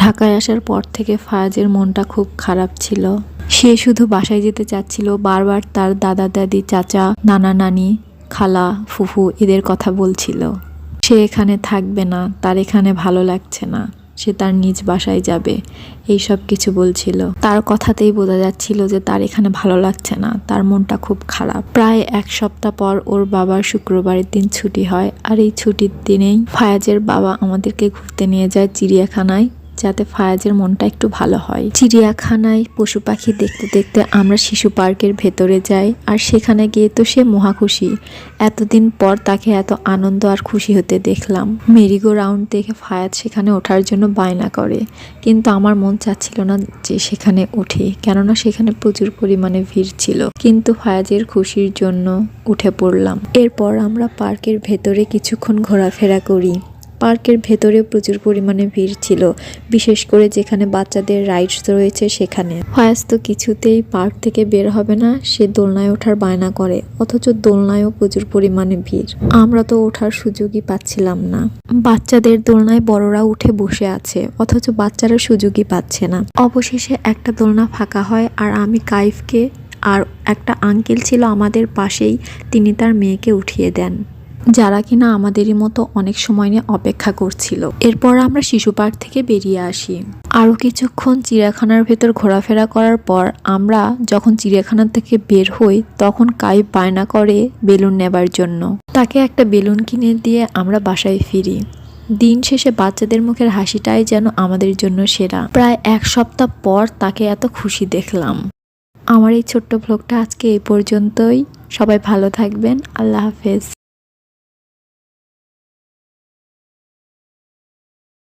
ঢাকায় আসার পর থেকে ফায়াজের মনটা খুব খারাপ ছিল। সে শুধু বাসায় যেতে চাচ্ছিল, বারবার তার দাদা দাদি, চাচা, নানা নানি, খালা, ফুফু এদের কথা বলছিল। সে এখানে থাকবে না, তার এখানে ভালো লাগছে না, সে তার নিজ বাসায় যাবে, এই সব কিছু বলছিল। তার কথাতেই বোঝা যাচ্ছিল যে তার এখানে ভালো লাগছে না, তার মনটা খুব খারাপ। প্রায় এক সপ্তাহ পর ওর বাবার শুক্রবারের দিন ছুটি হয়, আর এই ছুটির দিনেই ফায়াজের বাবা আমাদেরকে ঘুরতে নিয়ে যায় চিড়িয়াখানায়, যাতে ফায়াজের মনটা একটু ভালো হয়। চিড়িয়াখানায় পশু পাখি দেখতে দেখতে আমরা শিশু পার্কের ভেতরে যাই, আর সেখানে গিয়ে তো সে মহা খুশি। এতদিন পর তাকে এত আনন্দ আর খুশি হতে দেখলাম। মেরিগো রাউন্ড দেখে ফায়াজ সেখানে ওঠার জন্য বায়না করে, কিন্তু আমার মন চাচ্ছিল না যে সেখানে উঠি, কেননা সেখানে প্রচুর পরিমাণে ভিড় ছিল। কিন্তু ফায়াজের খুশির জন্য উঠে পড়লাম। এরপর আমরা পার্কের ভেতরে কিছুক্ষণ ঘোরাফেরা করি। পার্কের ভেতরে প্রচুর পরিমাণে ভিড় ছিল, বিশেষ করে যেখানে বাচ্চাদের রাইডস রয়েছে সেখানে। ফায়াজ তো কিছুতেই পার্ক থেকে বের হবে না, সে দোলনায় ওঠার বায়না করে, অথচ দোলনায়ও প্রচুর পরিমাণে ভিড়। আমরা তো ওঠার সুযোগই পাচ্ছিলাম না। বাচ্চাদের দোলনায় বড়রা উঠে বসে আছে, অথচ বাচ্চারা সুযোগই পাচ্ছে না। অবশেষে একটা দোলনা ফাঁকা হয়, আর আমি কাইফকে, আর একটা আঙ্কেল ছিল আমাদের পাশেই, তিনি তার মেয়েকে উঠিয়ে দেন, যারা কিনা আমাদেরই মতো অনেক সময় নিয়ে অপেক্ষা করছিল। এরপর আমরা শিশু পার্ক থেকে বেরিয়ে আসি। আরও কিছুক্ষণ চিড়িয়াখানার ভেতর ঘোরাফেরা করার পর আমরা যখন চিড়িয়াখানা থেকে বের হই, তখন কাইফ বায়না করে বেলুন নেবার জন্য। তাকে একটা বেলুন কিনে দিয়ে আমরা বাসায় ফিরি। দিন শেষে বাচ্চাদের মুখের হাসিটাই যেন আমাদের জন্য সেরা। প্রায় এক সপ্তাহ পর তাকে এত খুশি দেখলাম। আমার এই ছোট্ট ব্লগটা আজকে এই পর্যন্তই। সবাই ভালো থাকবেন। আল্লাহ হাফেজ।